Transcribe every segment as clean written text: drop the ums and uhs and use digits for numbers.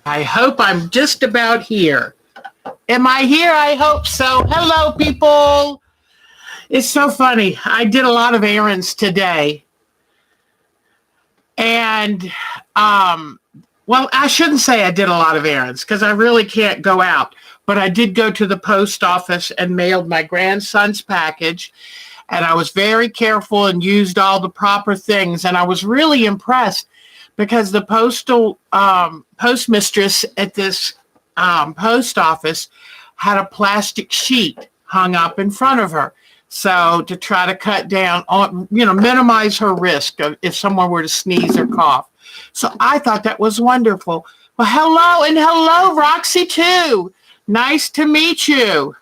I hope I'm just about here. Am I here? I hope so. Hello, people. It's so funny. I did a lot of errands today. And, well, I shouldn't say I did a lot of errands because I really can't go out. But I did go to the post office and mailed my grandson's package. And I was very careful and used all the proper things. And I was really impressed because the postmistress at this post office had a plastic sheet hung up in front of her. So to try to cut down on, minimize her risk of if someone were to sneeze or cough. So I thought that was wonderful. Well, hello, Roxy, too. Nice to meet you.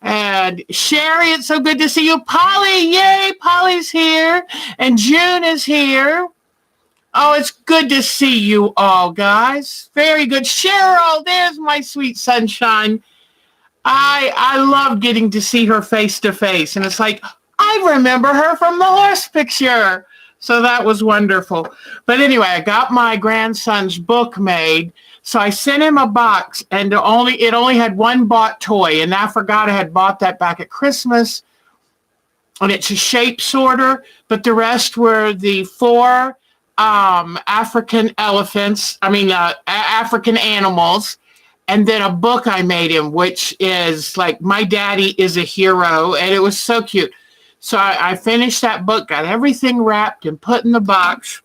And Sherry, it's so good to see you. Polly, yay, Polly's here. And June is here. Oh, it's good to see you all, guys. Very good. Cheryl, there's my sweet sunshine. I love getting to see her face to face. And it's like, I remember her from the horse picture. So that was wonderful. But anyway, I got my grandson's book made. So I sent him a box, and it only had one bought toy. And I forgot I had bought that back at Christmas. And it's a shape sorter, but the rest were the four African animals. And then a book I made him, which is like, My Daddy is a Hero. And it was so cute. So I finished that book, got everything wrapped and put in the box.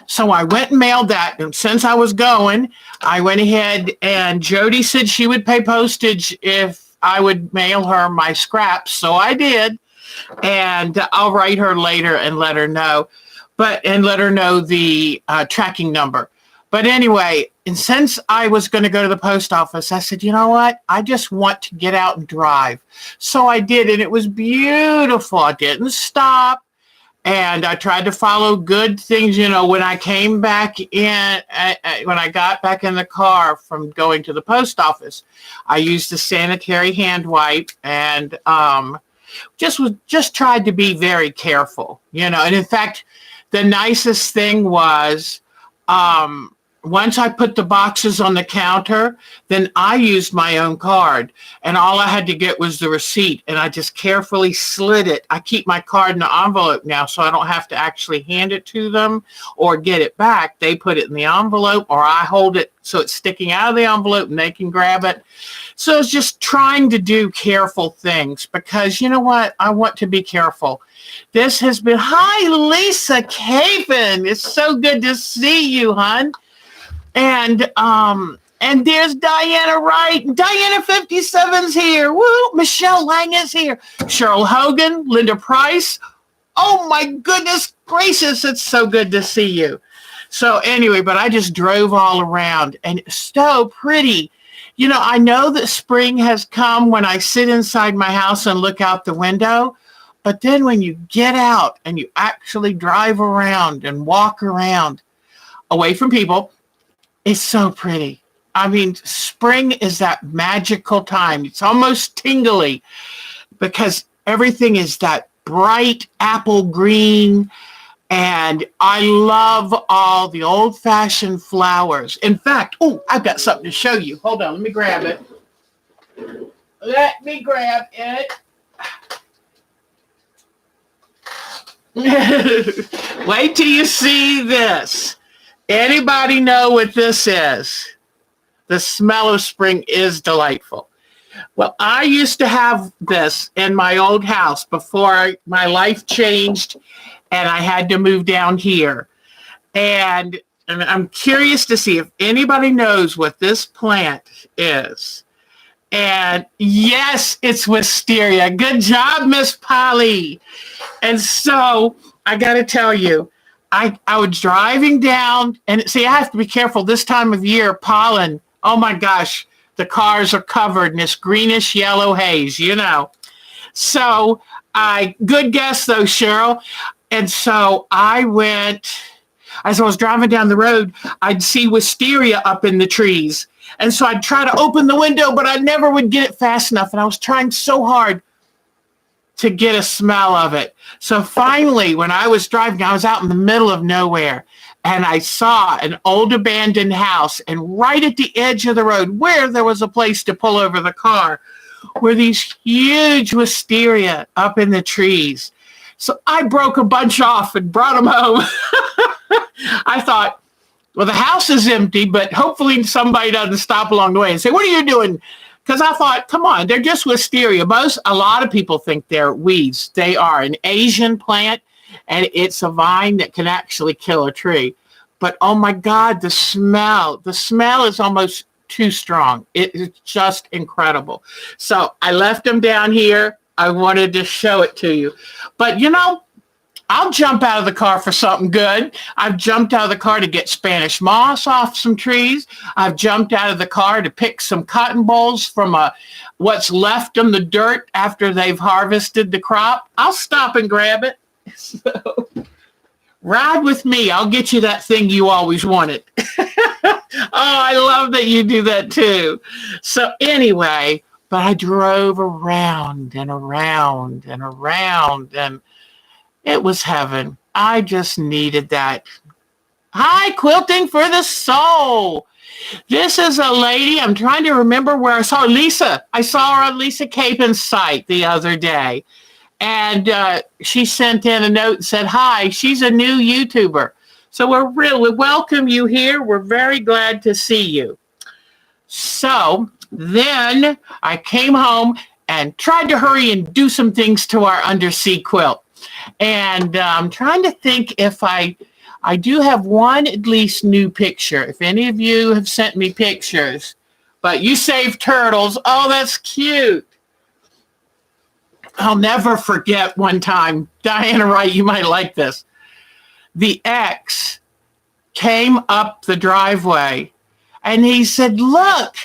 So I went and mailed that. And since I was going, I went ahead and Jody said she would pay postage if I would mail her my scraps. So I did. And I'll write her later and let her know. And let her know the tracking number. But anyway, and since I was going to go to the post office, I said, you know what? I just want to get out and drive. So I did, and it was beautiful. I didn't stop, and I tried to follow good things. When I came back in, when I got back in the car from going to the post office, I used a sanitary hand wipe and just tried to be very careful, And in fact, the nicest thing was, once I put the boxes on the counter, then I used my own card, and all I had to get was the receipt, and I just carefully slid it. I keep my card in the envelope now, so I don't have to actually hand it to them or get it back. They put it in the envelope, or I hold it so it's sticking out of the envelope and they can grab it. So it's just trying to do careful things because you know what? I want to be careful. This has been, hi, Lisa Caven. It's so good to see you, hon. And there's Diana Wright. Diana 57's here. Woo! Michelle Lang is here. Cheryl Hogan, Linda Price. Oh my goodness gracious, it's so good to see you. So anyway, but I just drove all around and it's so pretty. I know that spring has come when I sit inside my house and look out the window. But then when you get out and you actually drive around and walk around away from people, it's so pretty. I mean, spring is that magical time. It's almost tingly because everything is that bright apple green. And I love all the old-fashioned flowers. In fact, I've got something to show you. Hold on, let me grab it. Let me grab it. Wait till you see this. Anybody know what this is? The smell of spring is delightful. Well, I used to have this in my old house before my life changed and I had to move down here. And I'm curious to see if anybody knows what this plant is. And yes, it's wisteria. Good job, Miss Polly. And so I got to tell you, I was driving down and see, I have to be careful this time of year, pollen. Oh my gosh, the cars are covered in this greenish yellow haze, So good guess though, Cheryl. And so as I was driving down the road, I'd see wisteria up in the trees. And so I'd try to open the window, but I never would get it fast enough. And I was trying so hard to get a smell of it. So finally, when I was driving, I was out in the middle of nowhere. and I saw an old abandoned house, and right at the edge of the road where there was a place to pull over the car were these huge wisteria up in the trees. So I broke a bunch off and brought them home. I thought, well, the house is empty, but hopefully somebody doesn't stop along the way and say, what are you doing? Because I thought, come on, they're just wisteria. A lot of people think they're weeds. They are an Asian plant, and it's a vine that can actually kill a tree. But oh my God, the smell is almost too strong. It is just incredible. So I left them down here. I wanted to show it to you. But I'll jump out of the car for something good. I've jumped out of the car to get Spanish moss off some trees. I've jumped out of the car to pick some cotton bolls from what's left in the dirt after they've harvested the crop. I'll stop and grab it. So, ride with me. I'll get you that thing you always wanted. Oh, I love that you do that too. So anyway, but I drove around and around and around, and it was heaven. I just needed that. Hi, Quilting for the Soul. This is a lady. I'm trying to remember where I saw Lisa. I saw her on Lisa Capen's site the other day. And she sent in a note and said, hi, she's a new YouTuber. So we welcome you here. We're very glad to see you. So then I came home and tried to hurry and do some things to our UnderSea quilt. And I'm trying to think if I do have one at least new picture. If any of you have sent me pictures, but you saved turtles. Oh, that's cute. I'll never forget one time, Diana Wright, you might like this. The ex came up the driveway and he said, look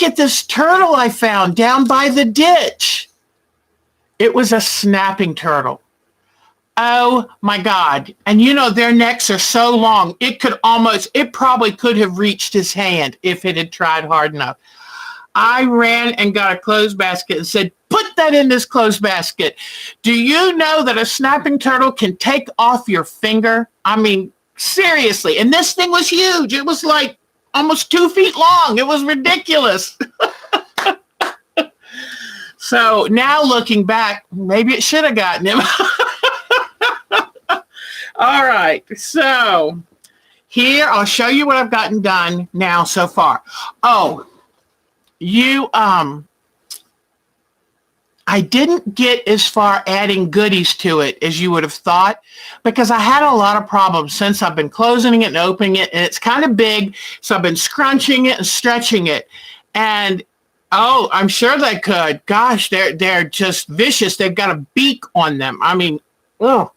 at this turtle I found down by the ditch. It was a snapping turtle. Oh my God. And their necks are so long. It probably could have reached his hand if it had tried hard enough. I ran and got a clothes basket and said, put that in this clothes basket. Do you know that a snapping turtle can take off your finger? I mean, seriously. And this thing was huge. It was like almost 2 feet long. It was ridiculous. So now looking back, maybe it should have gotten him. All right. So here, I'll show you what I've gotten done now so far. Oh, I didn't get as far adding goodies to it as you would have thought, because I had a lot of problems since I've been closing it and opening it, and it's kind of big, so I've been scrunching it and stretching it. And oh, I'm sure they could. Gosh, they're just vicious. They've got a beak on them. I mean, oh.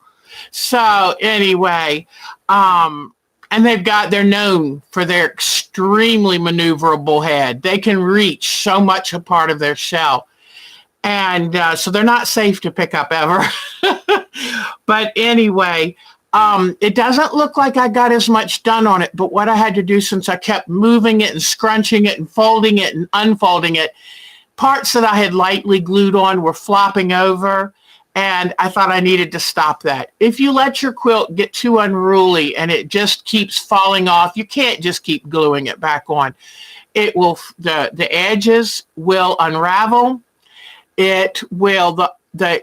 So anyway, and they're known for their extremely maneuverable head. They can reach so much a part of their shell. And so they're not safe to pick up ever. But anyway, it doesn't look like I got as much done on it. But what I had to do, since I kept moving it and scrunching it and folding it and unfolding it, parts that I had lightly glued on were flopping over. And I thought I needed to stop that. If you let your quilt get too unruly and it just keeps falling off, you can't just keep gluing it back on. It will, the edges will unravel. It will,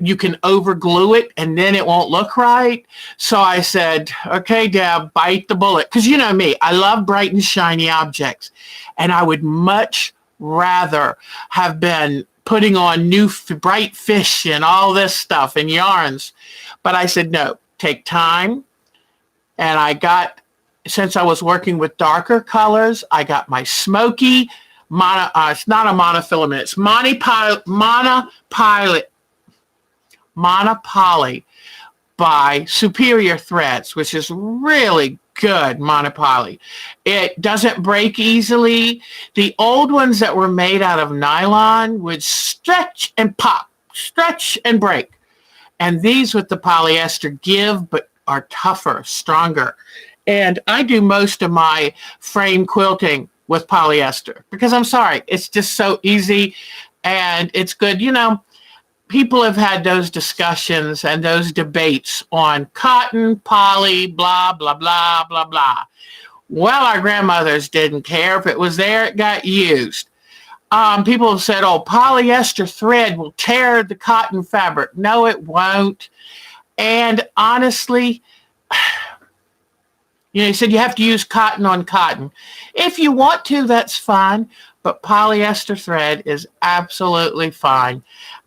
you can over glue it and then it won't look right. So I said, okay, Deb, bite the bullet. Because you know me, I love bright and shiny objects. And I would much rather have been putting on new bright fish and all this stuff and yarns. But I said, no, take time. And since I was working with darker colors, I got my smoky, it's not a monofilament, it's monopoly by Superior Threads, which is really good monopoly. It doesn't break easily. The old ones that were made out of nylon would stretch and pop, stretch and break. And these with the polyester give, but are tougher, stronger. And I do most of my frame quilting with polyester because I'm sorry, it's just so easy and it's good. people have had those discussions and those debates on cotton, poly, blah, blah, blah, blah, blah. Well, our grandmothers didn't care. If it was there, it got used. People have said, oh, polyester thread will tear the cotton fabric. No, it won't. And honestly, you said you have to use cotton on cotton. If you want to, that's fine. But polyester thread is absolutely fine.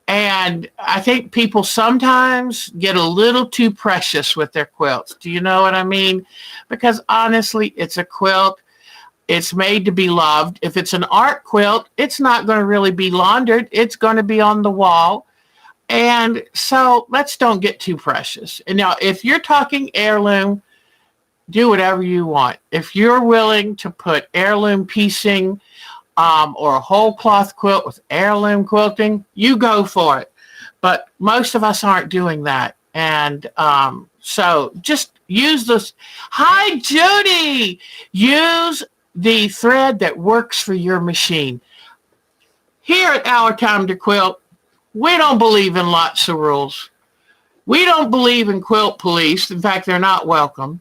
And I think people sometimes get a little too precious with their quilts. Do you know what I mean? Because honestly, it's a quilt. It's made to be loved. If it's an art quilt, it's not going to really be laundered. It's going to be on the wall. And so let's don't get too precious. And now, if you're talking heirloom, do whatever you want. If you're willing to put heirloom piecing or a whole cloth quilt with heirloom quilting, you go for it. But most of us aren't doing that. And so just use this. Hi, Judy. Use the thread that works for your machine. Here at Our Time to Quilt, we don't believe in lots of rules. We don't believe in quilt police. In fact, they're not welcome.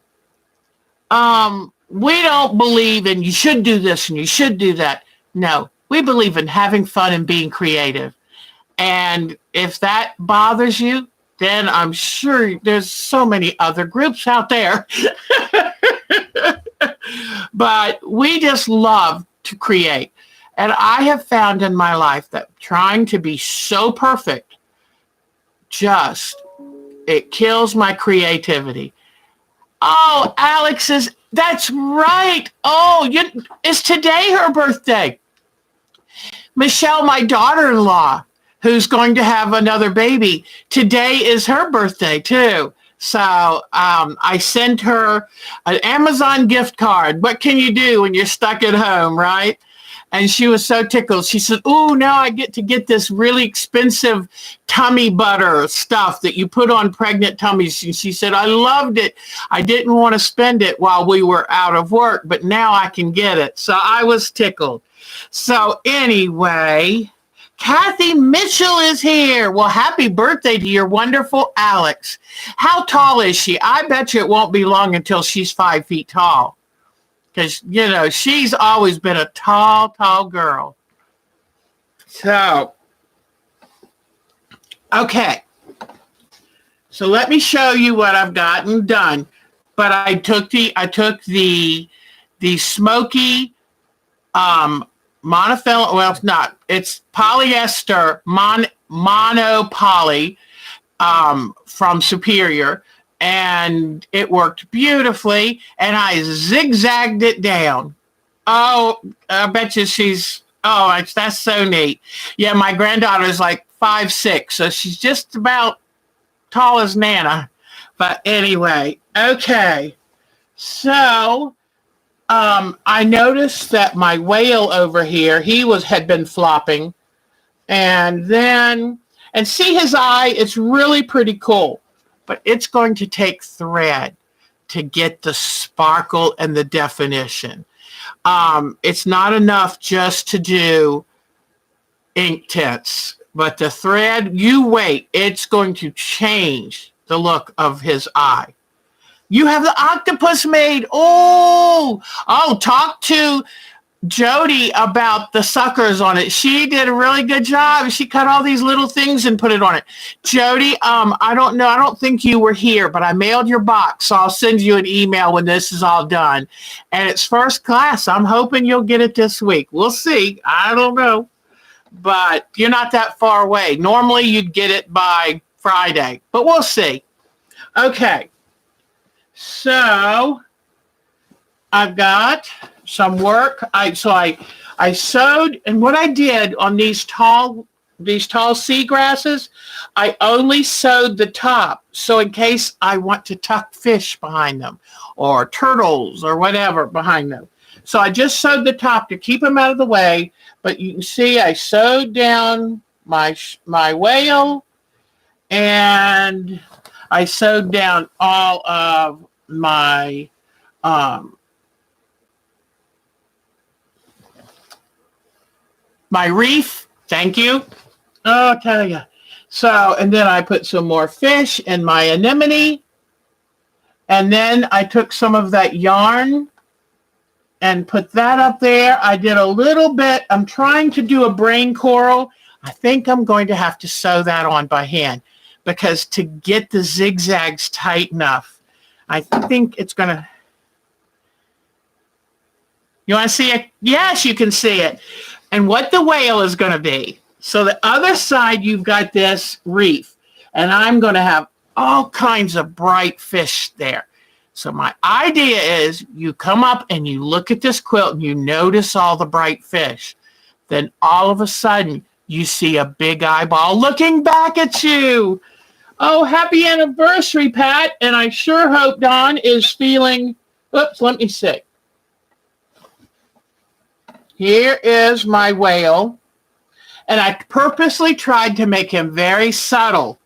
We don't believe in you should do this and you should do that. No, we believe in having fun and being creative. And if that bothers you, then I'm sure there's so many other groups out there. But we just love to create. And I have found in my life that trying to be so perfect it kills my creativity. Oh, that's right. Oh, is today her birthday? Michelle, my daughter-in-law, who's going to have another baby, today is her birthday too. So I sent her an Amazon gift card. What can you do when you're stuck at home, right? And she was so tickled. She said, oh, now I get to get this really expensive tummy butter stuff that you put on pregnant tummies. And she said, I loved it. I didn't want to spend it while we were out of work, but now I can get it. So I was tickled. So anyway, Kathy Mitchell is here. Well, happy birthday to your wonderful Alex. How tall is she? I bet you it won't be long until she's 5 feet tall. Because, she's always been a tall, tall girl. So, okay. So let me show you what I've gotten done. But I took the smoky monofilament. Well, it's not. It's polyester mono poly from Superior. And it worked beautifully, and I zigzagged it down. Oh, I bet you that's so neat. Yeah, my granddaughter is like 5'6", so she's just about tall as Nana. But anyway, okay. So I noticed that my whale over here, had been flopping. And see his eye, it's really pretty cool. But it's going to take thread to get the sparkle and the definition. It's not enough just to do ink tints, but the thread, you wait, it's going to change the look of his eye. You have the octopus made. Oh, talk to Jody about the suckers on it. She did a really good job. She cut all these little things and put it on it. Jody, I don't know. I don't think you were here, but I mailed your box. So I'll send you an email when this is all done. And it's first class. I'm hoping you'll get it this week. We'll see. I don't know. But you're not that far away. Normally you'd get it by Friday, but we'll see. Okay. So I've got some work. I sewed, and what I did on these tall seagrasses, I only sewed the top. So in case I want to tuck fish behind them or turtles or whatever behind them. So I just sewed the top to keep them out of the way. But you can see I sewed down my whale, and I sewed down all of my my reef. Thank you. Oh, I'll tell you. So, and then I put some more fish in my anemone. And then I took some of that yarn and put that up there. I did a little bit. I'm trying to do a brain coral. I think I'm going to have to sew that on by hand because to get the zigzags tight enough, I think it's going to. You want to see it? Yes, you can see it. And what the whale is going to be. So the other side, you've got this reef. And I'm going to have all kinds of bright fish there. So my idea is you come up and you look at this quilt and you notice all the bright fish. Then all of a sudden, you see a big eyeball looking back at you. Oh, happy anniversary, Pat. And I sure hope Don is feeling, oops, let me see. Here is my whale. And I purposely tried to make him very subtle.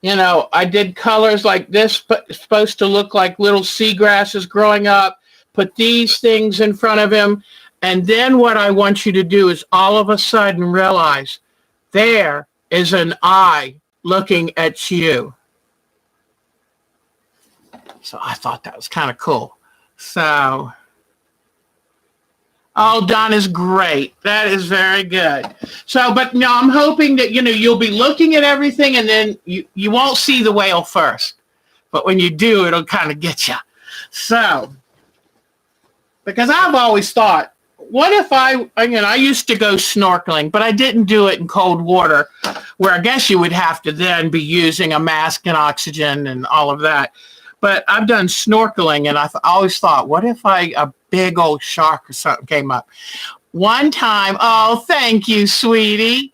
You know, I did colors like this, but it's supposed to look like little seagrasses growing up. Put these things in front of him. And then what I want you to do is all of a sudden realize there is an eye looking at you. So I thought that was kind of cool. So, oh, Don is great. That is very good. So, but no, I'm hoping that, you know, you'll be looking at everything and then you won't see the whale first. But when you do, it'll kind of get you. So, because I've always thought, what if I used to go snorkeling, but I didn't do it in cold water, where I guess you would have to then be using a mask and oxygen and all of that. But I've done snorkeling, and I've always thought, what if a big old shark or something came up? One time, oh, thank you, sweetie.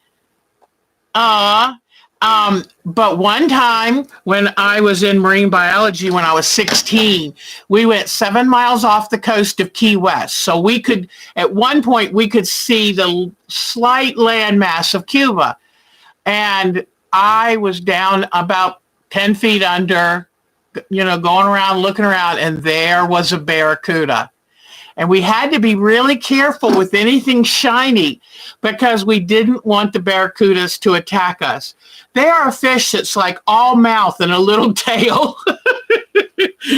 But one time when I was in marine biology, when I was 16, we went 7 miles off the coast of Key West. So we could, at one point, we could see the slight landmass of Cuba. And I was down about 10 feet under, you know, going around, looking around, and there was a barracuda. And we had to be really careful with anything shiny because we didn't want the barracudas to attack us. They are a fish that's like all mouth and a little tail.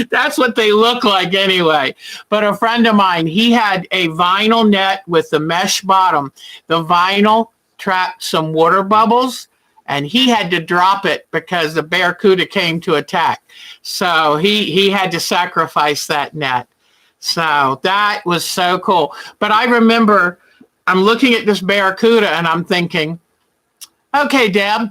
That's what they look like anyway. But a friend of mine, he had a vinyl net with the mesh bottom. The vinyl trapped some water bubbles, and he had to drop it because the barracuda came to attack. So he had to sacrifice that net. So that was so cool. But I remember I'm looking at this barracuda and I'm thinking, okay, Deb,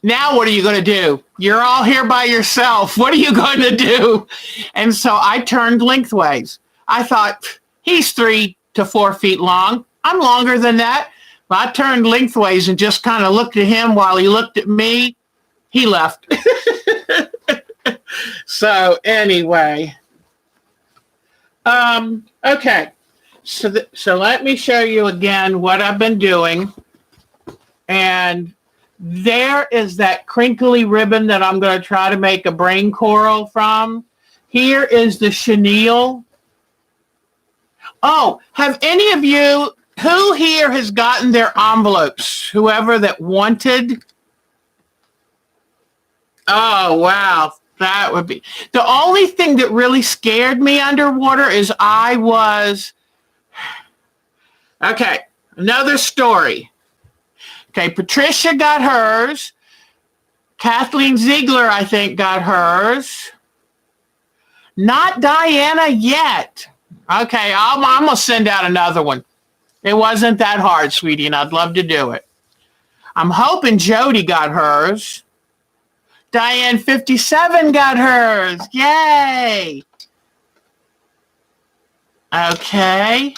now what are you going to do? You're all here by yourself. What are you going to do? And so I turned lengthways. I thought, he's 3 to 4 feet long. I'm longer than that. But I turned lengthways and just kind of looked at him while he looked at me. He left. So anyway. Okay. So let me show you again what I've been doing. And there is that crinkly ribbon that I'm going to try to make a brain coral from. Here is the chenille. Oh, have any of you, who here has gotten their envelopes? Whoever that wanted? Oh, wow. That would be. The only thing that really scared me underwater is okay, another story. Okay, Patricia got hers. Kathleen Ziegler, I think, got hers. Not Diana yet. Okay, I'm going to send out another one. It wasn't that hard, sweetie, and I'd love to do it. I'm hoping Jody got hers. Diane 57 got hers. Yay. Okay.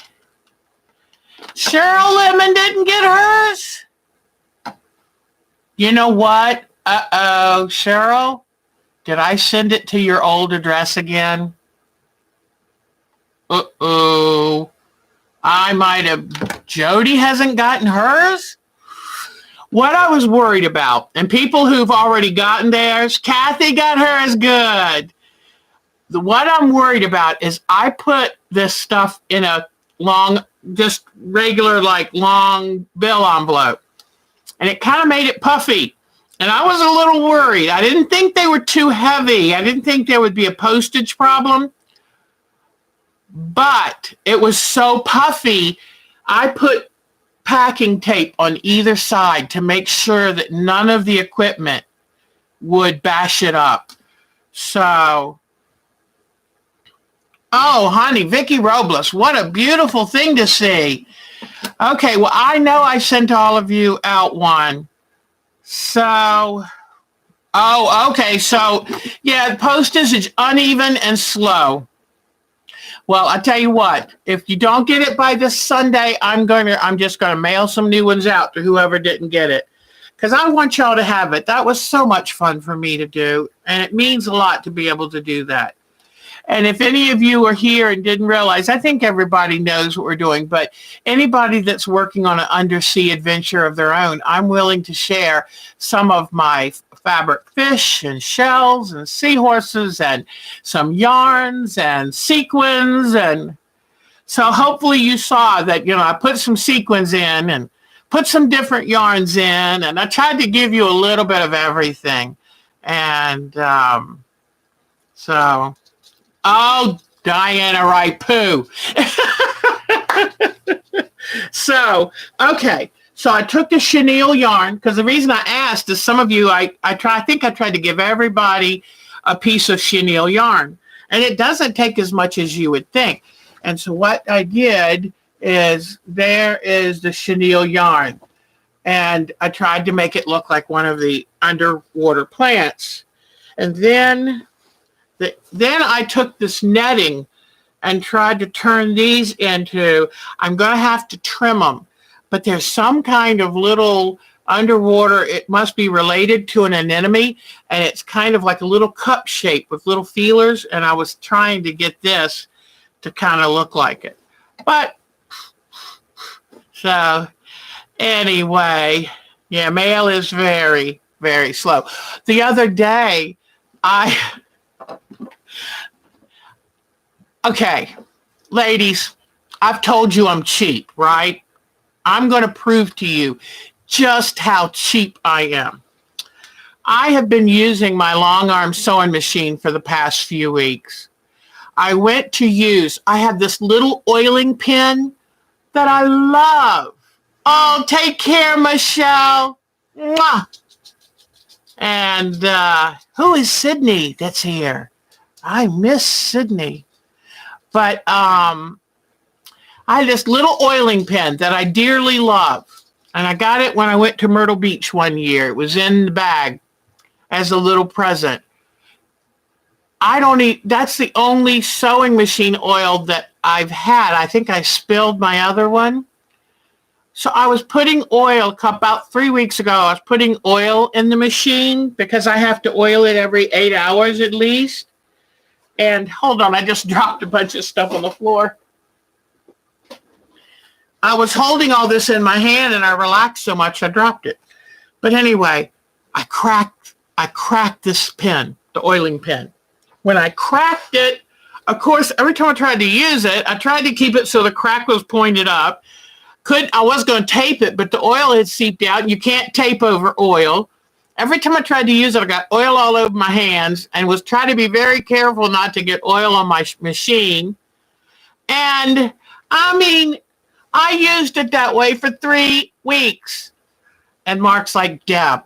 Cheryl Lemon didn't get hers. You know what? Uh-oh. Cheryl, did I send it to your old address again? Uh-oh. I might have. Jody hasn't gotten hers? What I was worried about, and people who've already gotten theirs, Kathy got hers good. What I'm worried about is I put this stuff in a long, just regular, like long bill envelope. and it kind of made it puffy. And I was a little worried. I didn't think they were too heavy. I didn't think there would be a postage problem. But it was so puffy, I put packing tape on either side to make sure that none of the equipment would bash it up. So, oh, honey, Vicky Robles, what a beautiful thing to see. Okay, well, I know I sent all of you out one. So, oh, okay. So, yeah, postage is uneven and slow. Well, I tell you what, if you don't get it by this Sunday, I'm just gonna mail some new ones out to whoever didn't get it, because I want y'all to have it. That was so much fun for me to do, and it means a lot to be able to do that. And if any of you are here and didn't realize, I think everybody knows what we're doing, but anybody that's working on an undersea adventure of their own, I'm willing to share some of my fabric fish and shells and seahorses and some yarns and sequins. And so hopefully you saw that, I put some sequins in and put some different yarns in, and I tried to give you a little bit of everything. And so... Oh, Diana Wright Pooh. So, okay. So I took the chenille yarn, because the reason I asked is some of you, I think I tried to give everybody a piece of chenille yarn. And it doesn't take as much as you would think. And so what I did is, there is the chenille yarn. And I tried to make it look like one of the underwater plants. And then I took this netting and tried to turn these into, I'm going to have to trim them, but there's some kind of little underwater, it must be related to an anemone, and it's kind of like a little cup shape with little feelers, and I was trying to get this to kind of look like it. But, so, anyway, yeah, mail is very, very slow. The other day, okay, ladies, I've told you I'm cheap, right? I'm going to prove to you just how cheap I am. I have been using my long arm sewing machine for the past few weeks. I have this little oiling pin that I love. Oh, take care, Michelle. Mwah. And who is Sydney that's here? I miss Sydney. But I had this little oiling pen that I dearly love. And I got it when I went to Myrtle Beach one year. It was in the bag as a little present. That's the only sewing machine oil that I've had. I think I spilled my other one. So I was putting oil, about 3 weeks ago, I was putting oil in the machine because I have to oil it every 8 hours at least. And hold on, I just dropped a bunch of stuff on the floor. I was holding all this in my hand and I relaxed so much I dropped it. But anyway, I cracked this pen, the oiling pen. When I cracked it, of course, every time I tried to use it, I tried to keep it so the crack was pointed up. I was going to tape it, but the oil had seeped out. You can't tape over oil. Every time I tried to use it, I got oil all over my hands and was trying to be very careful not to get oil on my machine. And I used it that way for 3 weeks. And Mark's like, Deb,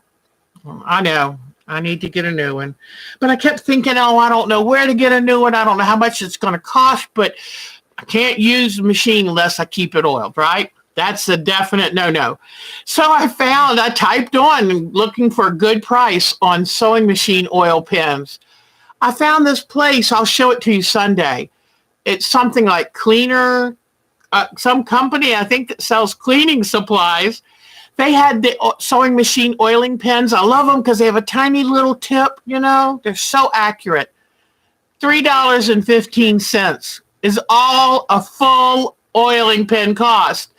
I know, I need to get a new one. But I kept thinking, I don't know where to get a new one. I don't know how much it's going to cost, but I can't use the machine unless I keep it oiled, right? That's a definite no-no. So I typed on looking for a good price on sewing machine oil pens. I found this place. I'll show it to you Sunday. It's something like Cleaner, some company, I think, that sells cleaning supplies. They had the sewing machine oiling pens. I love them because they have a tiny little tip, They're so accurate. $3.15 is all a full oiling pen cost.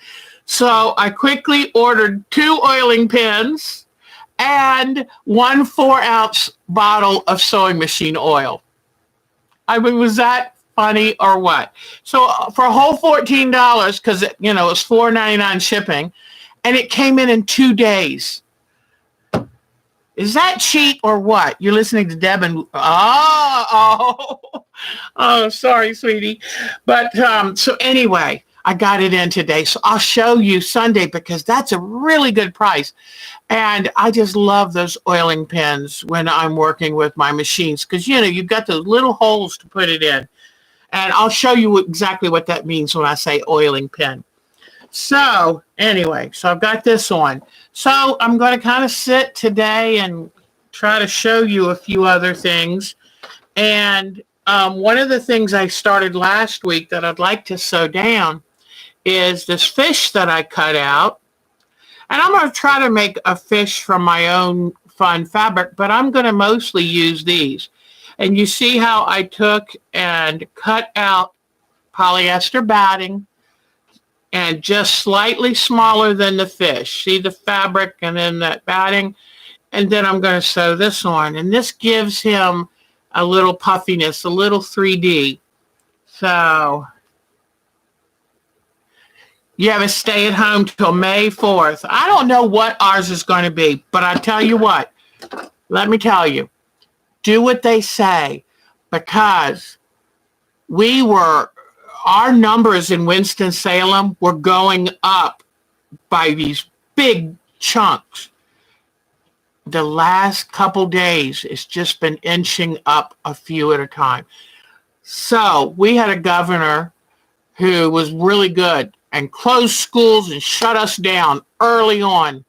So I quickly ordered 2 oiling pens and 1 4-ounce bottle of sewing machine oil. Was that funny or what? So for a whole $14, because it was $4.99 shipping, and it came in 2 days. Is that cheap or what? You're listening to Deb and oh, sorry, sweetie. But so anyway, I got it in today. So I'll show you Sunday because that's a really good price. And I just love those oiling pins when I'm working with my machines because, you've got those little holes to put it in. And I'll show you exactly what that means when I say oiling pin. So anyway, so I've got this on. So I'm going to kind of sit today and try to show you a few other things. And one of the things I started last week that I'd like to sew down is this fish that I cut out. And I'm going to try to make a fish from my own fun fabric, but I'm going to mostly use these. And you see how I took and cut out polyester batting and just slightly smaller than the fish. See the fabric and then that batting? And then I'm going to sew this on. And this gives him a little puffiness, a little 3D. So you have to stay at home till May 4th. I don't know what ours is going to be, but I tell you what, let me tell you, do what they say because our numbers in Winston-Salem were going up by these big chunks. The last couple days, it's just been inching up a few at a time. So we had a governor who was really good and closed schools and shut us down early on.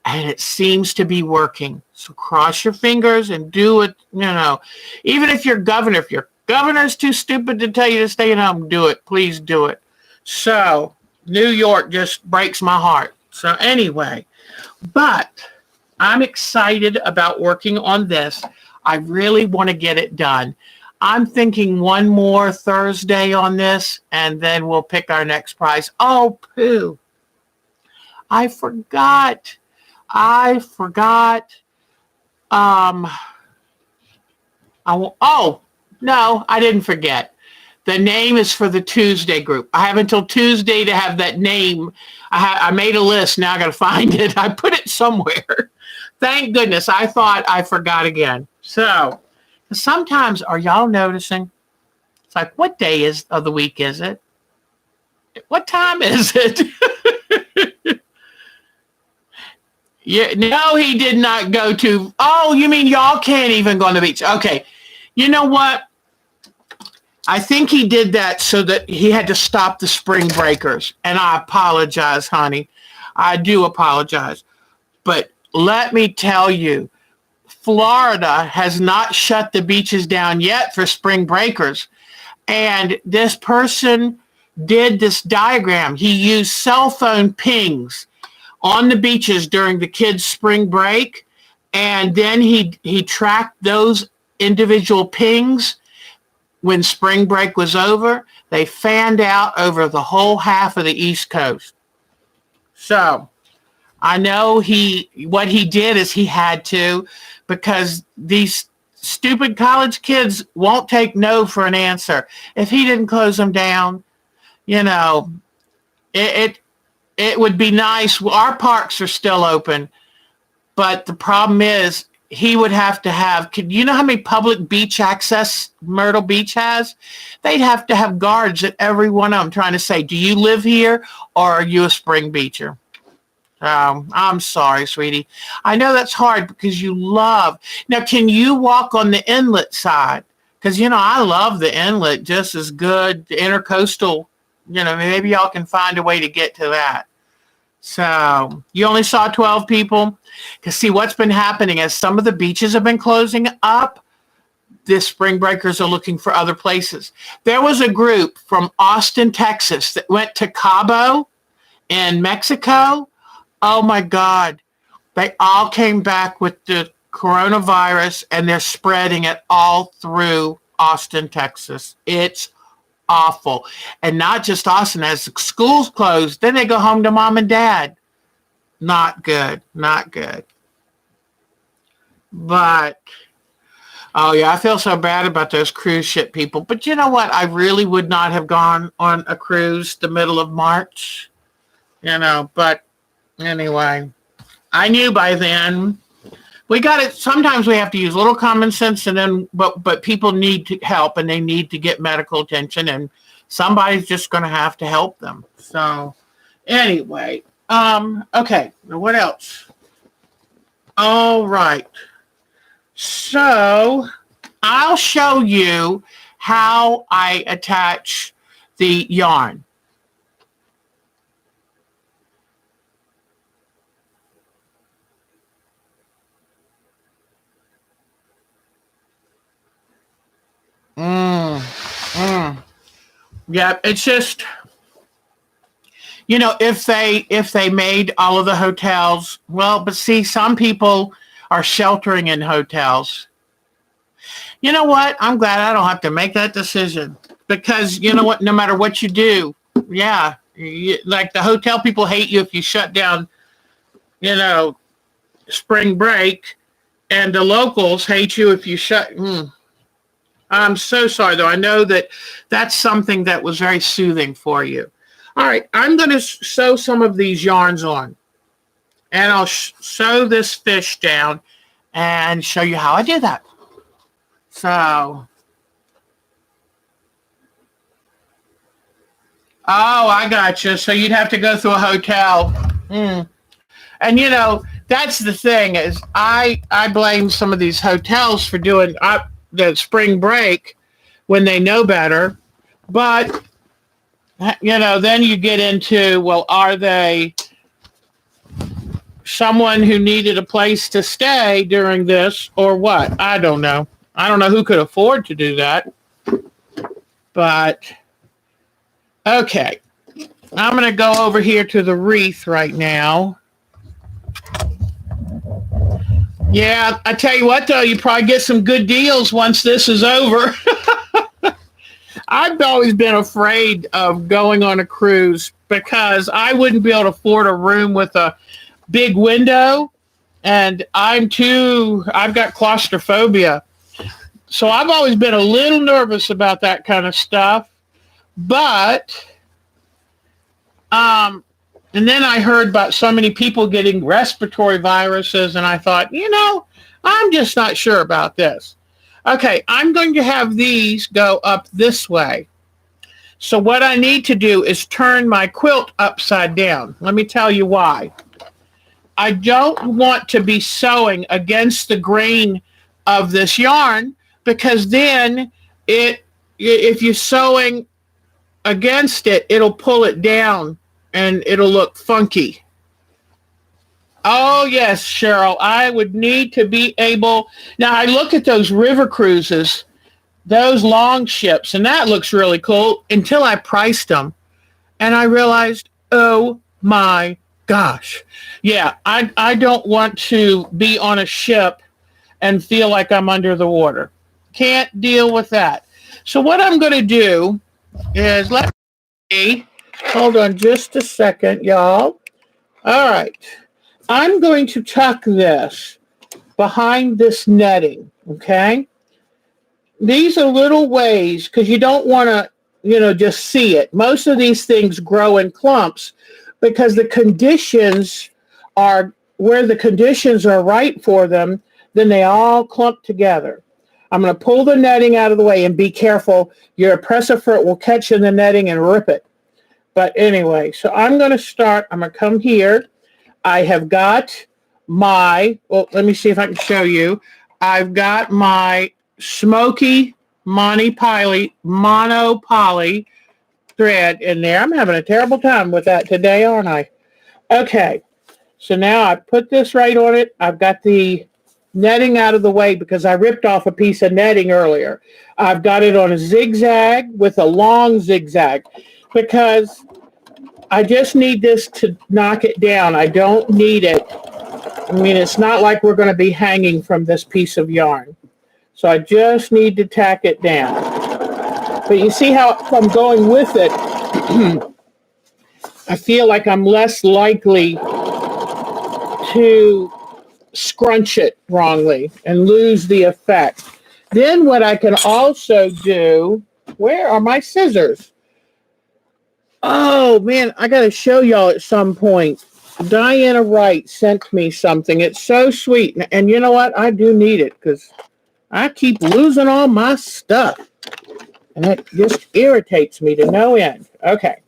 And it seems to be working. So cross your fingers and do it, even if your governor's too stupid to tell you to stay at home, do it. Please do it. So New York just breaks my heart. So anyway, but I'm excited about working on this. I really want to get it done. I'm thinking one more Thursday on this, and then we'll pick our next prize. Oh, poo. I forgot. No, I didn't forget. The name is for the Tuesday group. I have until Tuesday to have that name. I made a list. Now I got to find it. I put it somewhere. Thank goodness. I thought I forgot again. So sometimes, are y'all noticing? It's like, what day of the week is it? What time is it? Yeah, no, he did not go to. Oh, you mean y'all can't even go on the beach? Okay. You know what? I think he did that so that he had to stop the spring breakers. And I apologize, honey. I do apologize. But let me tell you, Florida has not shut the beaches down yet for spring breakers. And this person did this diagram. He used cell phone pings on the beaches during the kids' spring break. And then he tracked those individual pings when spring break was over. They fanned out over the whole half of the East Coast. So I know what he did is he had to, because these stupid college kids won't take no for an answer. If he didn't close them down, it would be nice. Our parks are still open, but the problem is he would have to have, you know how many public beach access Myrtle Beach has? They'd have to have guards at every one of them trying to say, do you live here or are you a spring beacher? I'm sorry, sweetie. I know that's hard because you love. Now, can you walk on the inlet side? Because, I love the inlet just as good. The intercoastal, maybe y'all can find a way to get to that. So you only saw 12 people? Because see, what's been happening is some of the beaches have been closing up. The spring breakers are looking for other places. There was a group from Austin, Texas that went to Cabo in Mexico. Oh my God. They all came back with the coronavirus and they're spreading it all through Austin, Texas. It's awful. And not just Austin, as the schools closed, then they go home to mom and dad. Not good. Not good. But, oh yeah, I feel so bad about those cruise ship people. But you know what? I really would not have gone on a cruise the middle of March. But anyway, I knew by then. We got it. Sometimes we have to use a little common sense, and then but people need to help, and they need to get medical attention, and somebody's just going to have to help them. So anyway, okay. What else? All right. So I'll show you how I attach the yarn. Yeah, it's just, if they made all of the hotels, well, but see, some people are sheltering in hotels. You know what? I'm glad I don't have to make that decision, because you know what? No matter what you do, yeah, like the hotel people hate you if you shut down, you know, spring break, and the locals hate you if you shut. I'm so sorry, though. I know that that's something that was very soothing for you. All right, I'm going to sew some of these yarns on, and I'll sew this fish down and show you how I do that. So, oh, I got you. So you'd have to go through a hotel. And that's the thing is I blame some of these hotels for doing the spring break when they know better. But, then you get into, well, are they someone who needed a place to stay during this or what? I don't know. I don't know who could afford to do that. But, okay. I'm going to go over here to the wreath right now. Yeah, I tell you what, though, you probably get some good deals once this is over. I've always been afraid of going on a cruise because I wouldn't be able to afford a room with a big window, and I've got claustrophobia. So I've always been a little nervous about that kind of stuff. But, and then I heard about so many people getting respiratory viruses, and I thought, I'm just not sure about this. Okay, I'm going to have these go up this way. So what I need to do is turn my quilt upside down. Let me tell you why. I don't want to be sewing against the grain of this yarn, because then if you're sewing against it, it'll pull it down and it'll look funky. Oh, yes, Cheryl, I would need to be able. Now, I look at those river cruises, those long ships, and that looks really cool until I priced them. And I realized, oh, my gosh. Yeah, I don't want to be on a ship and feel like I'm under the water. Can't deal with that. So what I'm going to do is, let me, hold on just a second, y'all. All right. I'm going to tuck this behind this netting, okay? These are little ways, because you don't want to, just see it. Most of these things grow in clumps because the conditions are, where the conditions are right for them, then they all clump together. I'm going to pull the netting out of the way, and be careful. Your oppressor foot will catch in the netting and rip it. But anyway, so I'm going to come here. I have got let me see if I can show you. I've got my smoky monopoly thread in there. I'm having a terrible time with that today, aren't I? Okay, so now I put this right on it. I've got the netting out of the way because I ripped off a piece of netting earlier. I've got it on a zigzag with a long zigzag because I just need this to knock it down. I don't need it. I mean, it's not like we're going to be hanging from this piece of yarn. So I just need to tack it down. But you see how if I'm going with it, I feel like I'm less likely to scrunch it wrongly and lose the effect. Then what I can also do, where are my scissors? Oh, man, I got to show y'all at some point. Diana Wright sent me something. It's so sweet. And you know what? I do need it because I keep losing all my stuff. And it just irritates me to no end. Okay.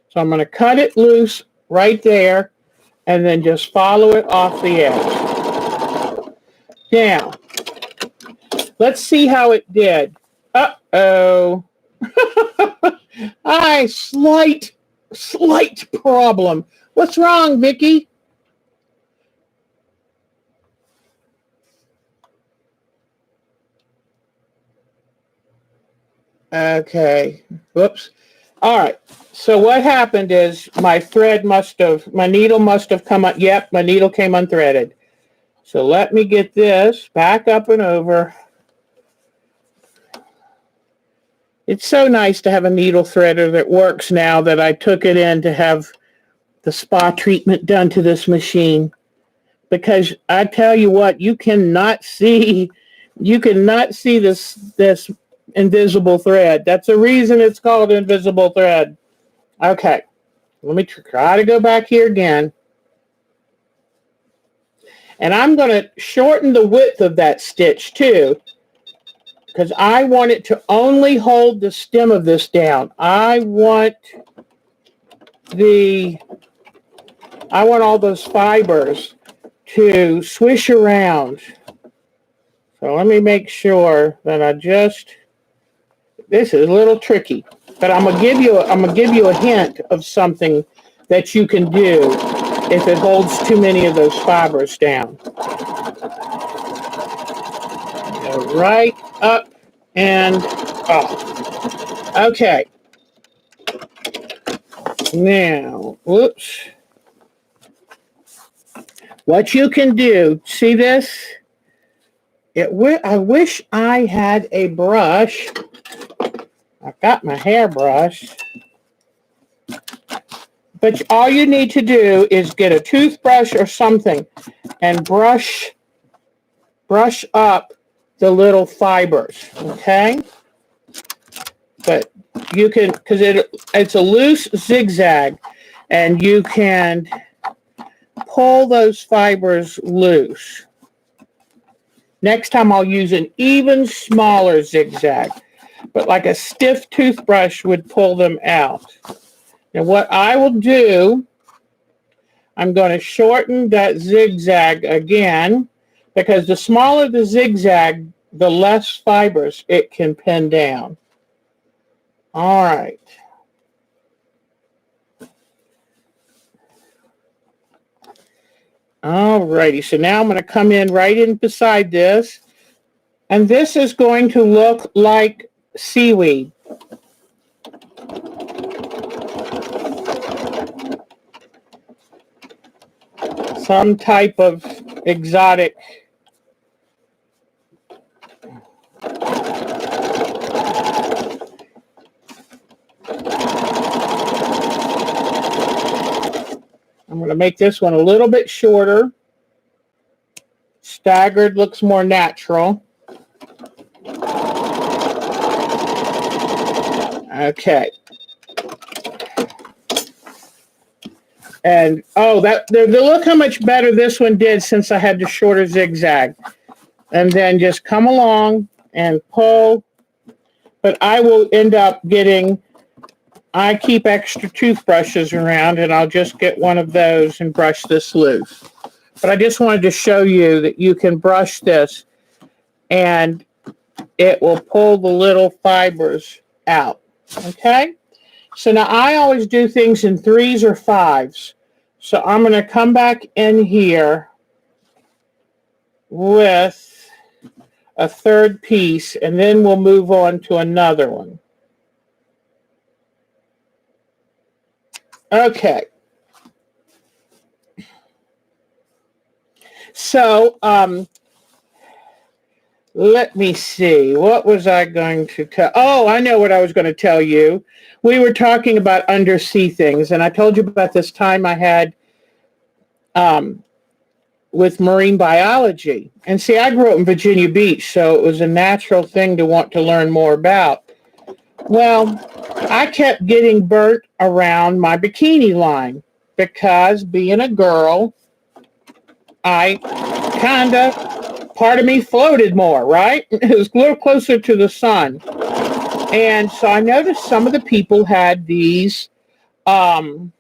So I'm going to cut it loose right there and then just follow it off the edge. Now, let's see how it did. Uh-oh. Slight problem. What's wrong, Vicky? Okay. Whoops. All right. So what happened is my needle must have come up. Yep, my needle came unthreaded. So let me get this back up and over. It's so nice to have a needle threader that works now that I took it in to have the spa treatment done to this machine. Because I tell you what, you cannot see this invisible thread. That's the reason it's called invisible thread. Okay, let me try to go back here again. And I'm going to shorten the width of that stitch too, because I want it to only hold the stem of this down. I want all those fibers to swish around. So let me make sure that this is a little tricky, but I'm gonna give you a hint of something that you can do if it holds too many of those fibers down. Go right up and off. Okay. Now, whoops. What you can do, see this? I wish I had a brush. I've got my hairbrush. But all you need to do is get a toothbrush or something and brush up the little fibers, okay? But you can, because it's a loose zigzag, and you can pull those fibers loose. Next time I'll use an even smaller zigzag, but like a stiff toothbrush would pull them out. Now what I will do, I'm going to shorten that zigzag again, because the smaller the zigzag, the less fibers it can pin down. All right. All righty, so now I'm going to come in right in beside this, and this is going to look like seaweed. Some type of exotic I'm going to make this one a little bit shorter. Staggered looks more natural. Okay. And look how much better this one did since I had the shorter zigzag. And then just come along and pull. But I will end up I keep extra toothbrushes around, and I'll just get one of those and brush this loose. But I just wanted to show you that you can brush this and it will pull the little fibers out. Okay? So now I always do things in 3s or 5s. So I'm going to come back in here with a third piece, and then we'll move on to another one. Okay. So, let me see. What was I going to tell? Oh, I know what I was going to tell you. We were talking about undersea things, and I told you about this time I had with marine biology. And see, I grew up in Virginia Beach, so it was a natural thing to want to learn more about. Well, I kept getting burnt around my bikini line. because being a girl, I part of me floated more, right? It was a little closer to the sun. And so I noticed some of the people um,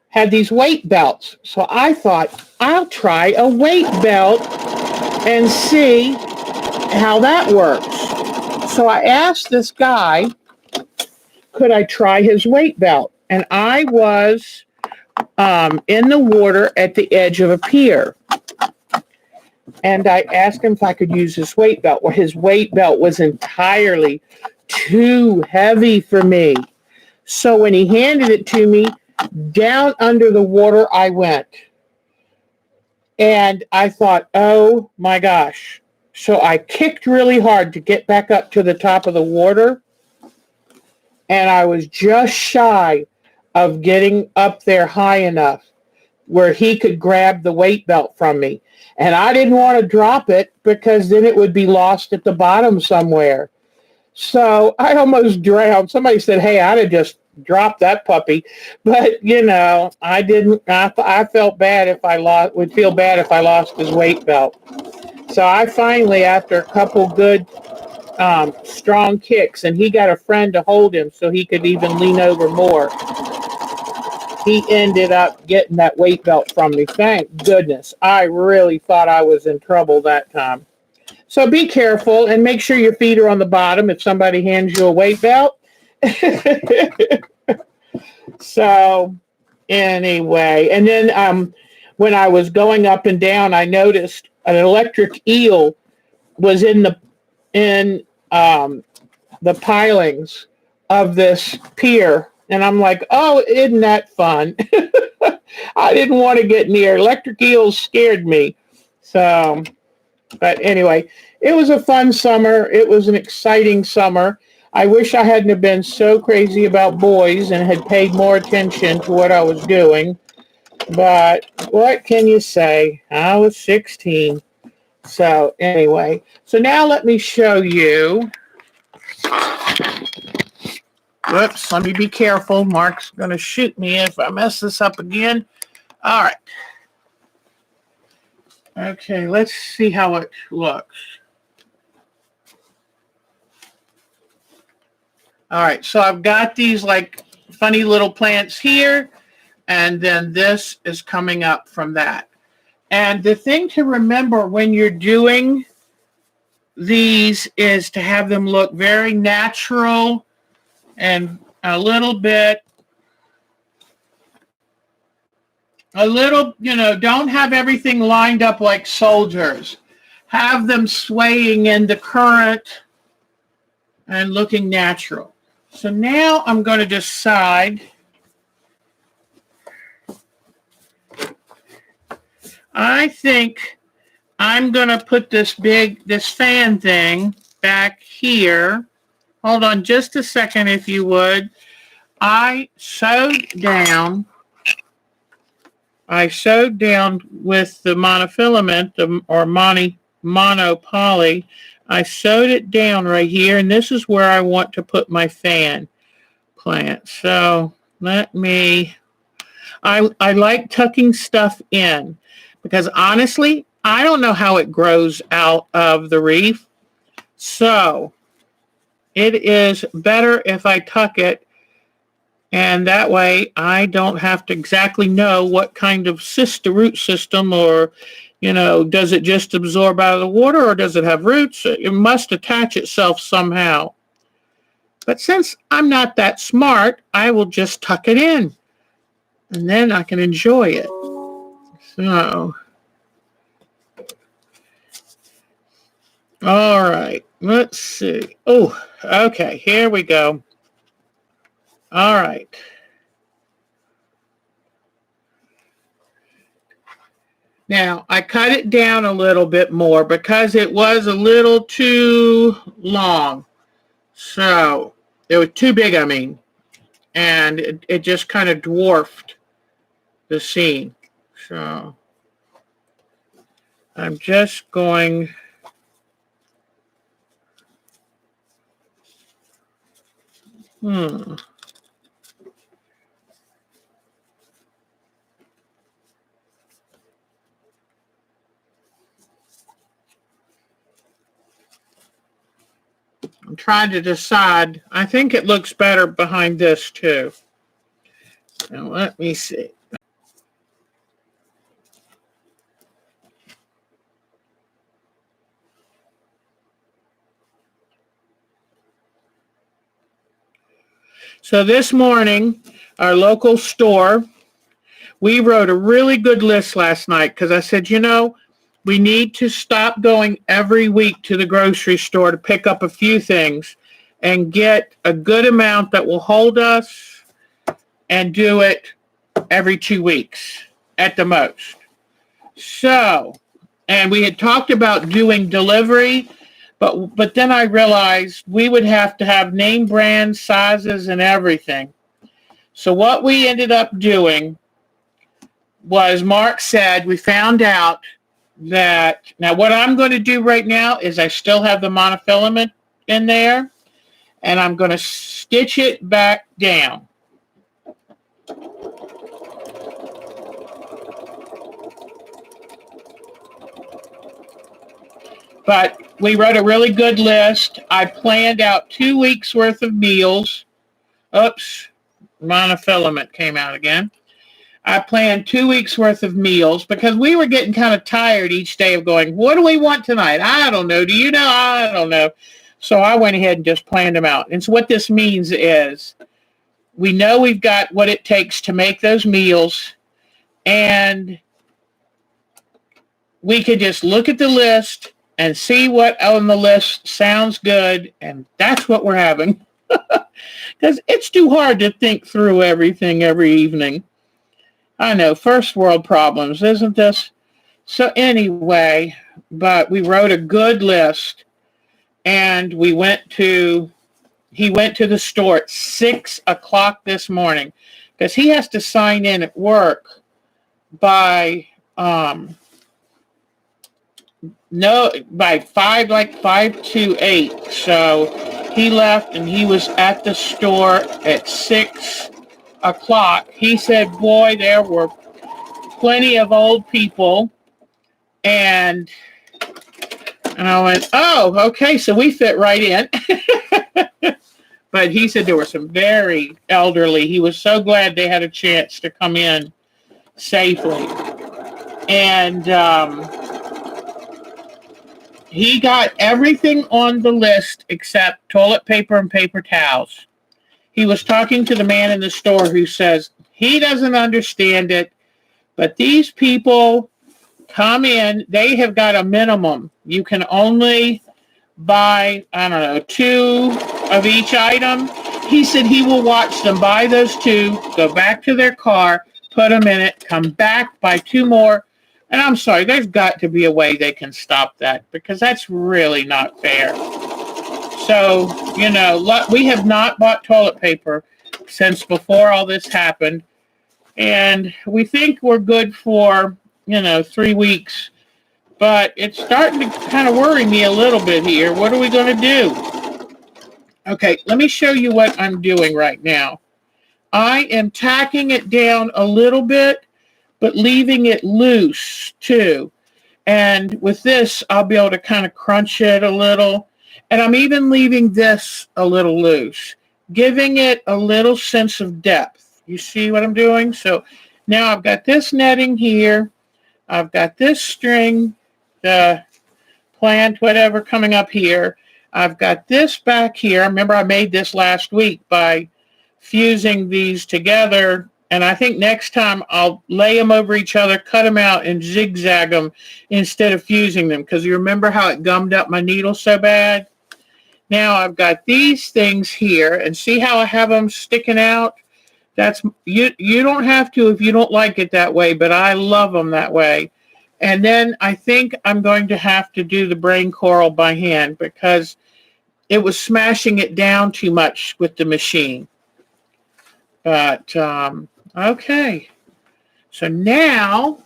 had these weight belts. So I thought, I'll try a weight belt and see how that works. So I asked this guy, could I try his weight belt? And I was in the water at the edge of a pier. And I asked him if I could use his weight belt. Well, his weight belt was entirely too heavy for me. So when he handed it to me, down under the water I went. And I thought, oh my gosh. So I kicked really hard to get back up to the top of the water. And I was just shy of getting up there high enough where he could grab the weight belt from me. And I didn't want to drop it because then it would be lost at the bottom somewhere. So I almost drowned. Somebody said, hey, I'd have just dropped that puppy. But, I didn't. I felt bad if I lost, would feel bad if I lost his weight belt. So I finally, after a couple good strong kicks, and he got a friend to hold him so he could even lean over more, he ended up getting that weight belt from me. Thank goodness. I really thought I was in trouble that time. So be careful and make sure your feet are on the bottom if somebody hands you a weight belt. So anyway, and then when I was going up and down, I noticed an electric eel was in the pilings of this pier. And I'm like, oh, isn't that fun? I didn't want to get near. Electric eels scared me. So, but anyway, it was a fun summer. It was an exciting summer. I wish I hadn't have been so crazy about boys and had paid more attention to what I was doing. But what can you say? I was 16. So anyway, so now let me show you. Whoops, let me be careful. Mark's going to shoot me if I mess this up again. All right. Okay, let's see how it looks. All right, so I've got these like funny little plants here, and then this is coming up from that. And the thing to remember when you're doing these is to have them look very natural and a little, don't have everything lined up like soldiers. Have them swaying in the current and looking natural. So now I'm going to decide. I think I'm going to put this fan thing back here. Hold on just a second, if you would. I sewed down with the monofilament or monopoly. I sewed it down right here, and this is where I want to put my fan plant. So I like tucking stuff in because honestly, I don't know how it grows out of the reef. So it is better if I tuck it, and that way I don't have to exactly know what kind of root system, or, does it just absorb out of the water or does it have roots? It must attach itself somehow. But since I'm not that smart, I will just tuck it in, and then I can enjoy it. So, all right, let's see. Oh, okay, here we go. All right. Now, I cut it down a little bit more because it was a little too long. So, it was too big, and it just kind of dwarfed the scene. So, I'm just going... I'm trying to decide. I think it looks better behind this too. Now let me see. So this morning, our local store, we wrote a really good list last night because I said, we need to stop going every week to the grocery store to pick up a few things and get a good amount that will hold us and do it every 2 weeks at the most. So, and we had talked about doing delivery, but then I realized we would have to have name brand sizes and everything. So what we ended up doing was Mark said we found out that now what I'm going to do right now is I still have the monofilament in there and I'm going to stitch it back down. But we wrote a really good list. I planned out 2 weeks worth of meals. Oops, monofilament came out again. I planned 2 weeks worth of meals because we were getting kind of tired each day of going, what do we want tonight? I don't know. Do you know? I don't know. So I went ahead and just planned them out. And so what this means is we know we've got what it takes to make those meals, and we could just look at the list and see what on the list sounds good, and that's what we're having. Because it's too hard to think through everything every evening. I know, first world problems, isn't this? So anyway, but we wrote a good list, and he went to the store at 6 o'clock this morning because he has to sign in at work by 5 to 8. So he left and he was at the store at 6 o'clock. He said, boy, there were plenty of old people. And I went, oh, okay, so we fit right in. But he said there were some very elderly. He was so glad they had a chance to come in safely. And he got everything on the list except toilet paper and paper towels. He was talking to the man in the store who says he doesn't understand it, but these people come in, they have got a minimum. You can only buy, 2 of each item. He said he will watch them buy those 2, go back to their car, put them in it, come back, buy 2 more. And I'm sorry, there's got to be a way they can stop that because that's really not fair. So, we have not bought toilet paper since before all this happened. And we think we're good for, 3 weeks. But it's starting to kind of worry me a little bit here. What are we going to do? Okay, let me show you what I'm doing right now. I am tacking it down a little bit, but leaving it loose too. And with this, I'll be able to kind of crunch it a little. And I'm even leaving this a little loose, giving it a little sense of depth. You see what I'm doing? So now I've got this netting here. I've got this string, the plant, whatever, coming up here. I've got this back here. Remember, I made this last week by fusing these together. And I think next time I'll lay them over each other, cut them out, and zigzag them instead of fusing them. Because you remember how it gummed up my needle so bad? Now I've got these things here. And see how I have them sticking out? That's you don't have to if you don't like it that way, but I love them that way. And then I think I'm going to have to do the brain coral by hand because it was smashing it down too much with the machine. But, okay. So now,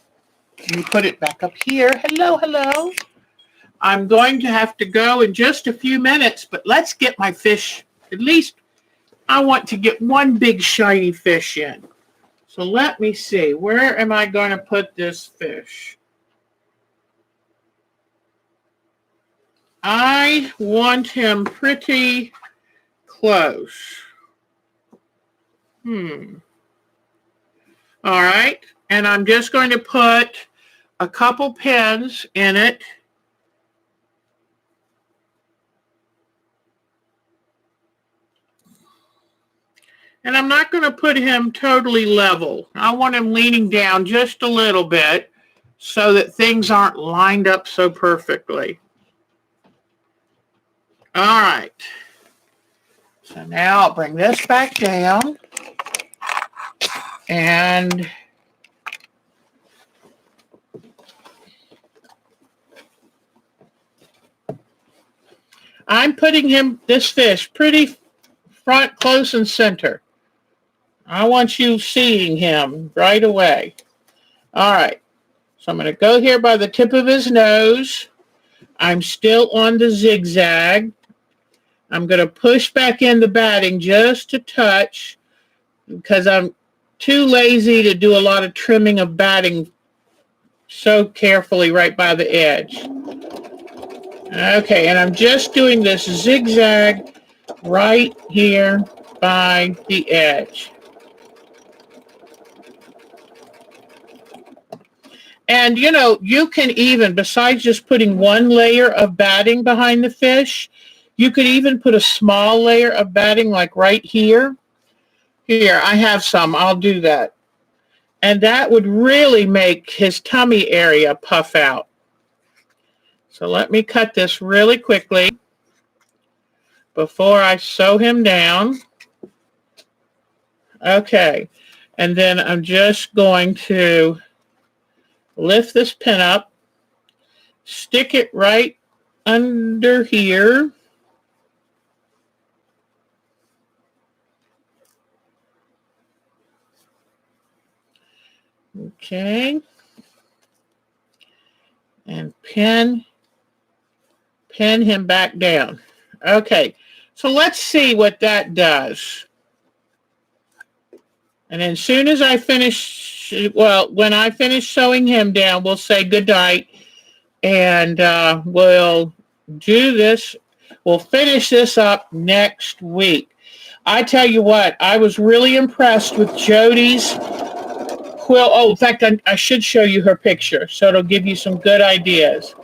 let me put it back up here. Hello, hello. I'm going to have to go in just a few minutes, but let's get my fish. At least I want to get one big shiny fish in. So let me see. Where am I going to put this fish? I want him pretty close. All right. And I'm just going to put a couple pins in it. And I'm not going to put him totally level. I want him leaning down just a little bit so that things aren't lined up so perfectly. All right. So now I'll bring this back down. And I'm putting this fish, pretty front, close, and center. I want you seeing him right away. All right. So I'm going to go here by the tip of his nose. I'm still on the zigzag. I'm going to push back in the batting just a touch because I'm too lazy to do a lot of trimming of batting so carefully right by the edge. Okay, and I'm just doing this zigzag right here by the edge. And, you know, you can even, besides just putting one layer of batting behind the fish, you could even put a small layer of batting like right here. Here, I have some. I'll do that. And that would really make his tummy area puff out. So let me cut this really quickly before I sew him down. Okay. And then I'm just going to lift this pin up, stick it right under here. Okay. And pin him back down. Okay. So let's see what that does. And as soon as I finish, when I finish sewing him down, we'll say good night. And we'll do this. We'll finish this up next week. I tell you what, I was really impressed with Jody's quilt. Oh, in fact, I should show you her picture, so it'll give you some good ideas.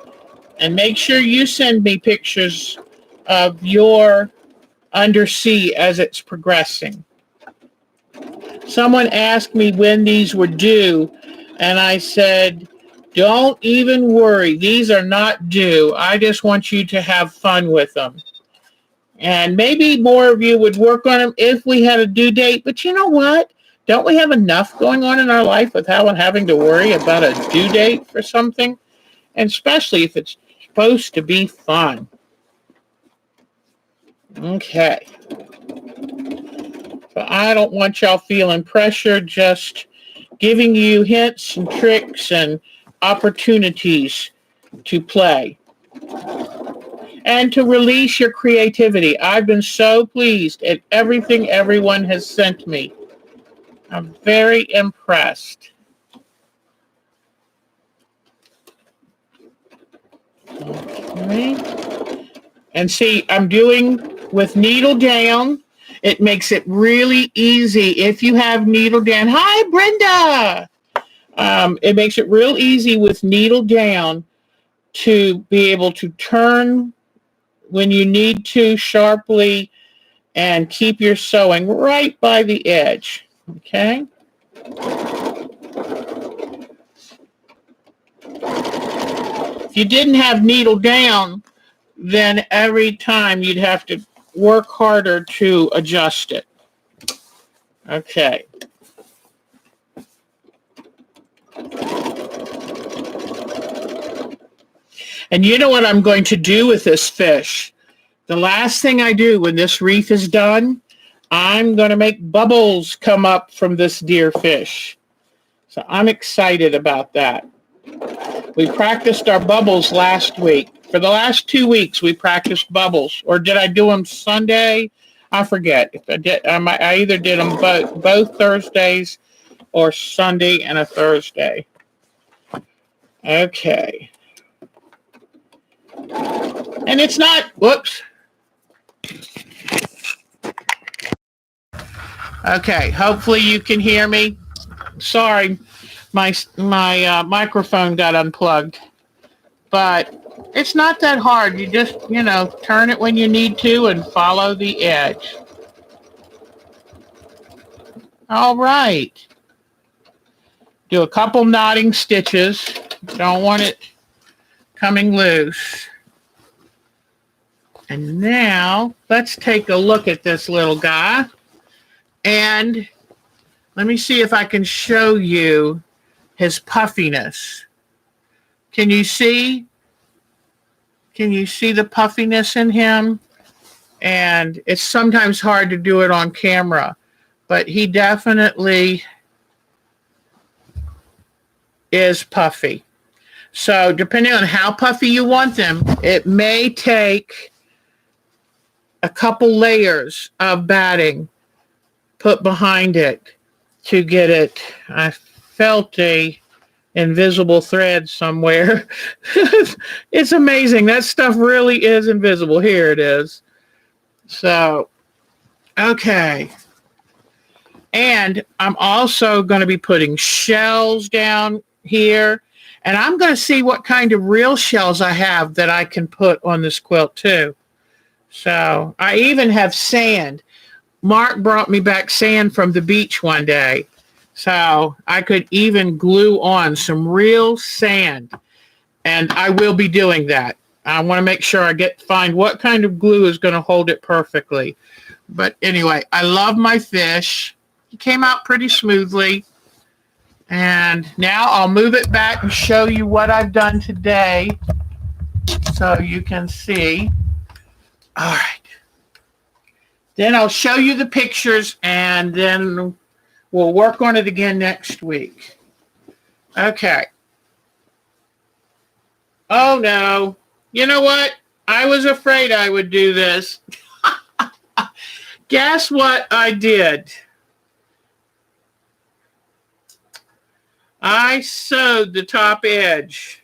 And make sure you send me pictures of your UnderSea as it's progressing. Someone asked me when these were due, and I said, don't even worry. These are not due. I just want you to have fun with them. And maybe more of you would work on them if we had a due date. But you know what? Don't we have enough going on in our life without having to worry about a due date for something? And especially if it's supposed to be fun. Okay. So I don't want y'all feeling pressured, just giving you hints and tricks and opportunities to play and to release your creativity. I've been so pleased at everything everyone has sent me. I'm very impressed. Okay. And see, I'm doing with needle down. It makes it really easy if you have needle down. Hi, Brenda. It makes it real easy with needle down to be able to turn when you need to sharply and keep your sewing right by the edge. Okay. If you didn't have needle down, then every time you'd have to work harder to adjust it. Okay. And you know what I'm going to do with this fish? The last thing I do when this wreath is done, I'm going to make bubbles come up from this dear fish. So I'm excited about that. We practiced our bubbles last week. For the last 2 weeks, we practiced bubbles. Or did I do them Sunday? I forget. If I did, I either did them both Thursdays or Sunday and a Thursday. Okay. And it's not, whoops. Okay, hopefully you can hear me. Sorry, my microphone got unplugged. But it's not that hard. You just, turn it when you need to and follow the edge. All right. Do a couple knotting stitches. Don't want it coming loose. And now let's take a look at this little guy. And let me see if I can show you his puffiness. Can you see? Can you see the puffiness in him? And it's sometimes hard to do it on camera, but he definitely is puffy. So depending on how puffy you want them, it may take a couple layers of batting put behind it to get it. I felt a invisible thread somewhere. It's amazing. That stuff really is invisible. Here it is. So, okay. And I'm also going to be putting shells down here. And I'm going to see what kind of real shells I have that I can put on this quilt too. So I even have sand. Mark brought me back sand from the beach one day. So I could even glue on some real sand. And I will be doing that. I want to make sure I find what kind of glue is going to hold it perfectly. But anyway, I love my fish. He came out pretty smoothly. And now I'll move it back and show you what I've done today so you can see. All right. Then I'll show you the pictures and then we'll work on it again next week. Okay. Oh no. You know what? I was afraid I would do this. Guess what I did? I sewed the top edge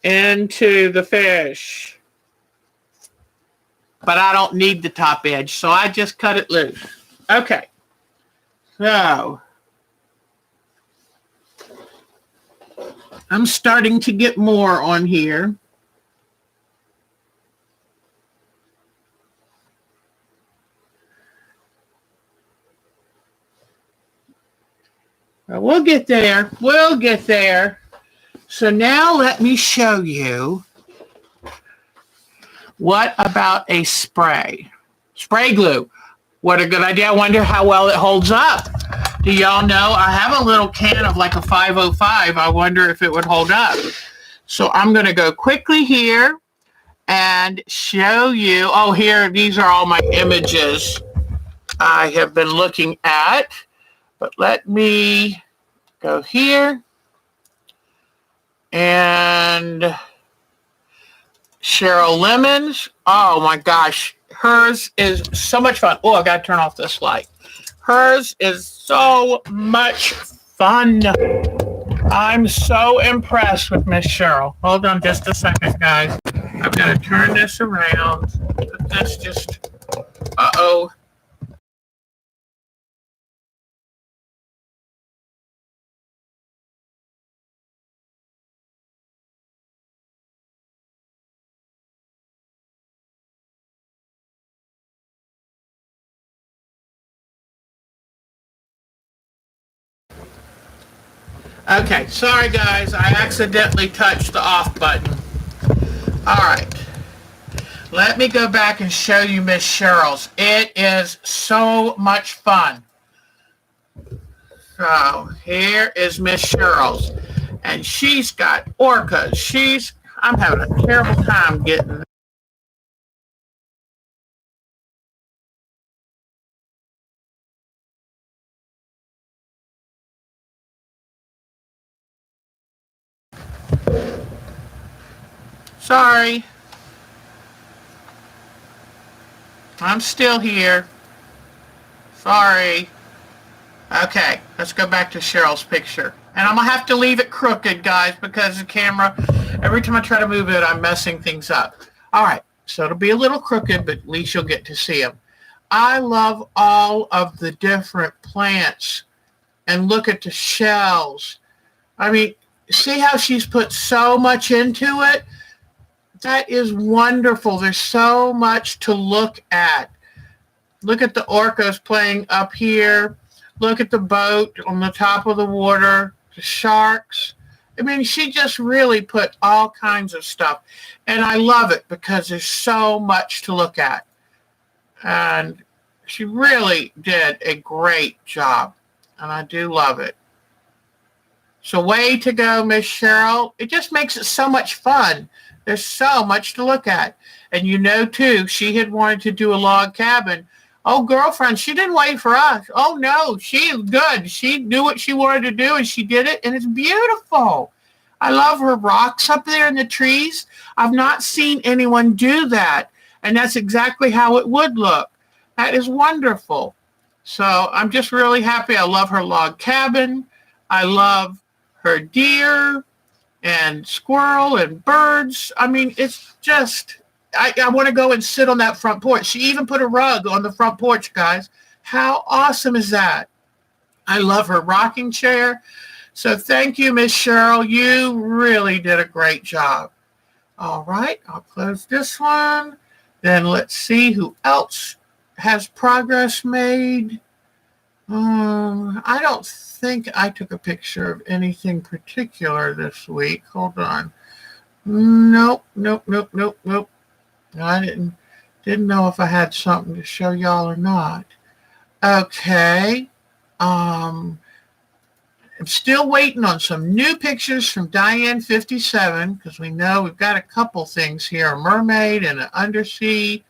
into the fish. But I don't need the top edge, so I just cut it loose. Okay. So I'm starting to get more on here. We'll get there. We'll get there. So now let me show you. What about a spray? Spray glue. What a good idea. I wonder how well it holds up. Do y'all know? I have a little can of like a 505. I wonder if it would hold up. So I'm going to go quickly here and show you. Oh, here, these are all my images I have been looking at. But let me go here and Cheryl Lemons. Oh my gosh. Hers is so much fun. Oh, I got to turn off this light. Hers is so much fun. I'm so impressed with Miss Cheryl. Hold on just a second, guys. I've got to turn this around. Put this just, uh-oh. Okay, sorry guys, I accidentally touched the off button. All right, let me go back and show you Miss Cheryl's. It is so much fun. So here is Miss Cheryl's, and she's got orcas. I'm having a terrible time getting. Sorry. I'm still here. Sorry. Okay, let's go back to Cheryl's picture. And I'm going to have to leave it crooked, guys, because the camera Every time I try to move it, I'm messing things up. All right, so it'll be a little crooked, but at least you'll get to see them. I love all of the different plants, and look at the shells. I mean, see how she's put so much into it? That is wonderful. There's so much to look at. Look at the orcas playing up here. Look at the boat on the top of the water, the sharks. I mean, she just really put all kinds of stuff. And I love it because there's so much to look at. And she really did a great job. And I do love it. So way to go, Miss Cheryl. It just makes it so much fun. There's so much to look at. And you know, too, she had wanted to do a log cabin. Oh, girlfriend, she didn't wait for us. Oh, no, she's good. She knew what she wanted to do, and she did it, and it's beautiful. I love her rocks up there in the trees. I've not seen anyone do that, and that's exactly how it would look. That is wonderful. So I'm just really happy. I love her log cabin. I love her deer and squirrel and birds. I mean, it's just... I want to go and sit on that front porch. She even put a rug on the front porch, guys. How awesome is that? I love her rocking chair. So thank you, Miss Cheryl. You really did a great job. All right, I'll close this one. Then let's see who else has progress made. I don't think I took a picture of anything particular this week. Hold on. Nope. I didn't know if I had something to show y'all or not. Okay. I'm still waiting on some new pictures from Diane 57 because we know we've got a couple things here, a mermaid and an undersea.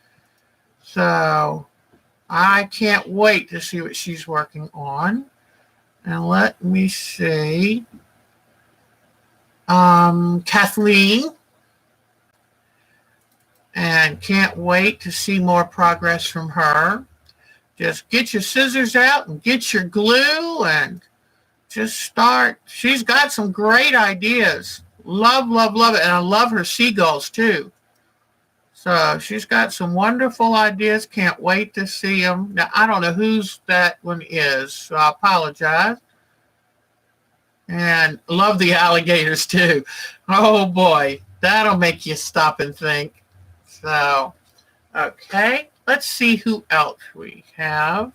So I can't wait to see what she's working on. And let me see. Kathleen. And can't wait to see more progress from her. Just get your scissors out and get your glue and just start. She's got some great ideas. Love it. And I love her seagulls too. So she's got some wonderful ideas. Can't wait to see them. Now, I don't know whose that one is, so I apologize. And love the alligators too. Oh boy, that'll make you stop and think. So, okay, let's see who else we have.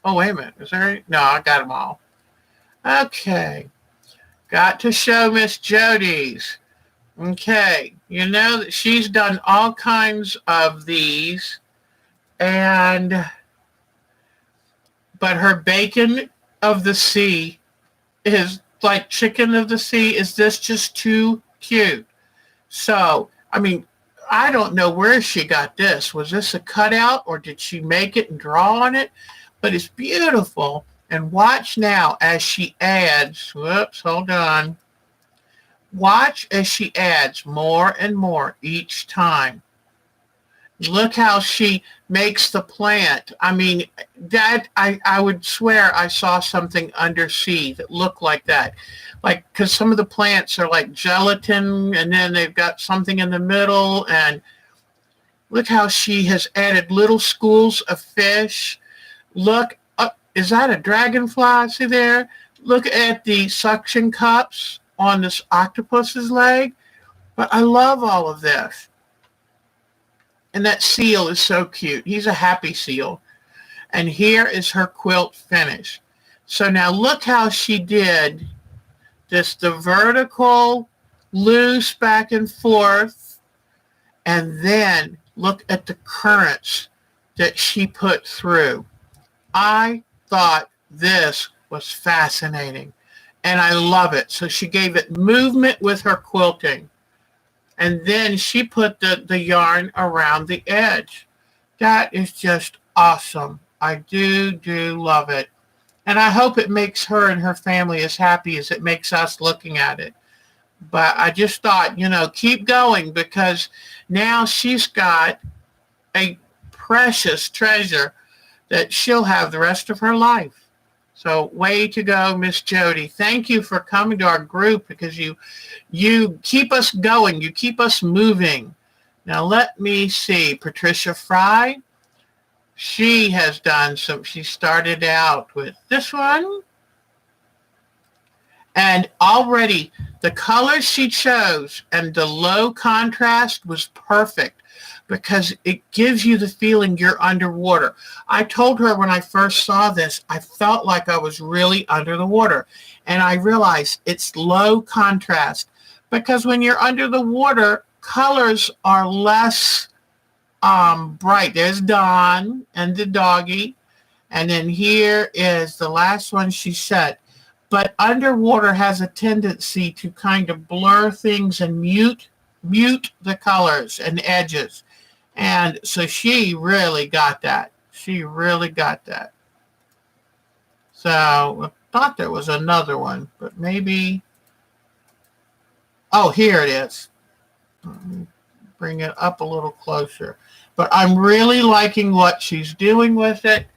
Oh, wait a minute. Is there any? No, I got them all. Okay. Got to show Miss Jody's. Okay. You know that she's done all kinds of these. But her bacon of the sea is like chicken of the sea. Is this just too cute? So, I mean, I don't know where she got this. Was this a cutout or did she make it and draw on it? But it's beautiful. And watch now as she adds. Whoops, hold on. Watch as she adds more and more each time. Look how she makes the plant. I mean, that I would swear I saw something undersea that looked like that. Like, because some of the plants are like gelatin, and then they've got something in the middle. And look how she has added little schools of fish. Look, is that a dragonfly? See there? Look at the suction cups on this octopus's leg. But I love all of this. And that seal is so cute. He's a happy seal. And here is her quilt finish. So now look how she did this, the vertical loose back and forth. And then look at the currents that she put through. I thought this was fascinating. And I love it. So she gave it movement with her quilting. And then she put the yarn around the edge. That is just awesome. I do love it. And I hope it makes her and her family as happy as it makes us looking at it. But I just thought, keep going, because now she's got a precious treasure that she'll have the rest of her life. So way to go, Miss Jody. Thank you for coming to our group because you keep us going. You keep us moving. Now let me see. Patricia Fry. She has done some. She started out with this one. And already the colors she chose and the low contrast was perfect because it gives you the feeling you're underwater. I told her when I first saw this, I felt like I was really under the water. And I realized it's low contrast because when you're under the water, colors are less bright. There's Dawn and the doggy. And then here is the last one she said. But underwater has a tendency to kind of blur things and mute the colors and edges. And so she really got that. She really got that. So I thought there was another one, but maybe. Oh, here it is. Let me bring it up a little closer. But I'm really liking what she's doing with it.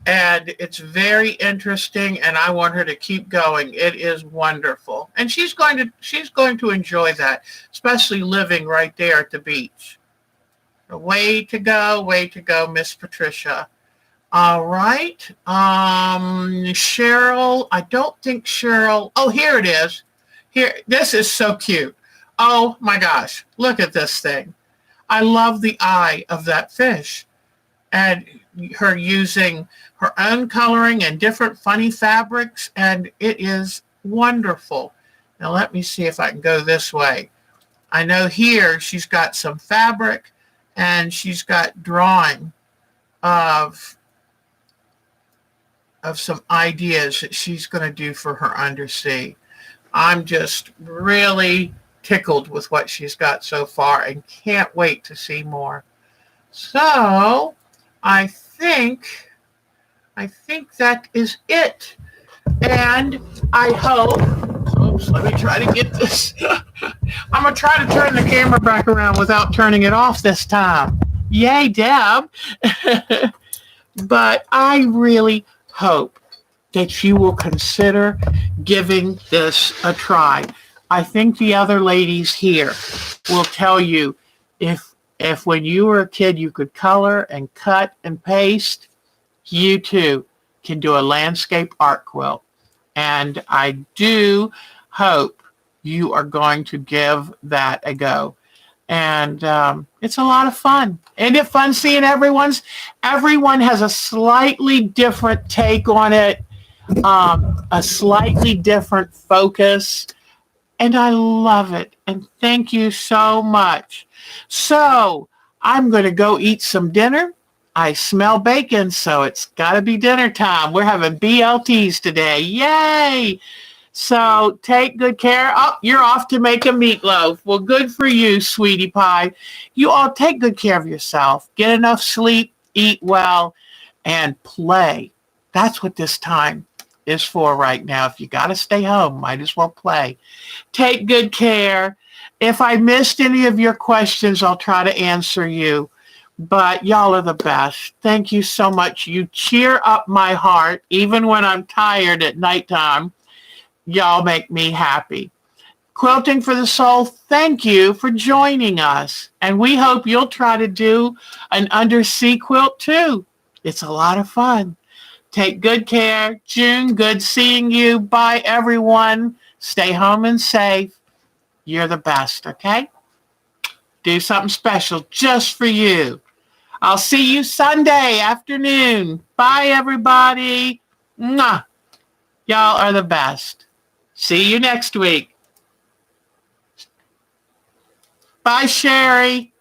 And it's very interesting, and I want her to keep going. It is wonderful. And she's going to enjoy that, especially living right there at the beach. Way to go, Miss Patricia. All right. Cheryl, I don't think Cheryl. Oh, here it is. Here, this is so cute. Oh my gosh, look at this thing. I love the eye of that fish. And her using her own coloring and different funny fabrics, and it is wonderful. Now let me see if I can go this way. I know here she's got some fabric and she's got drawing of some ideas that she's going to do for her UnderSea. I'm just really tickled with what she's got so far and can't wait to see more. So I think that is it. And I hope, oops, let me try to get this. I'm going to try to turn the camera back around without turning it off this time. Yay, Deb. But I really hope that you will consider giving this a try. I think the other ladies here will tell you if when you were a kid you could color and cut and paste, you too can do a landscape art quilt. And I do hope you are going to give that a go. And it's a lot of fun. Isn't it fun seeing everyone has a slightly different take on it, a slightly different focus. And I love it. And thank you so much. So I'm going to go eat some dinner. I smell bacon, so it's got to be dinner time. We're having BLTs today. Yay! So take good care. Oh, you're off to make a meatloaf. Well, good for you, sweetie pie. You all take good care of yourself. Get enough sleep, eat well, and play. That's what this time is for right now. If you got to stay home, might as well play. Take good care. If I missed any of your questions, I'll try to answer you. But y'all are the best. Thank you so much. You cheer up my heart, even when I'm tired at nighttime. Y'all make me happy. Quilting for the Soul, thank you for joining us. And we hope you'll try to do an UnderSea quilt too. It's a lot of fun. Take good care. June, good seeing you. Bye, everyone. Stay home and safe. You're the best, okay? Do something special just for you. I'll see you Sunday afternoon. Bye, everybody. Mwah. Y'all are the best. See you next week. Bye, Sherry.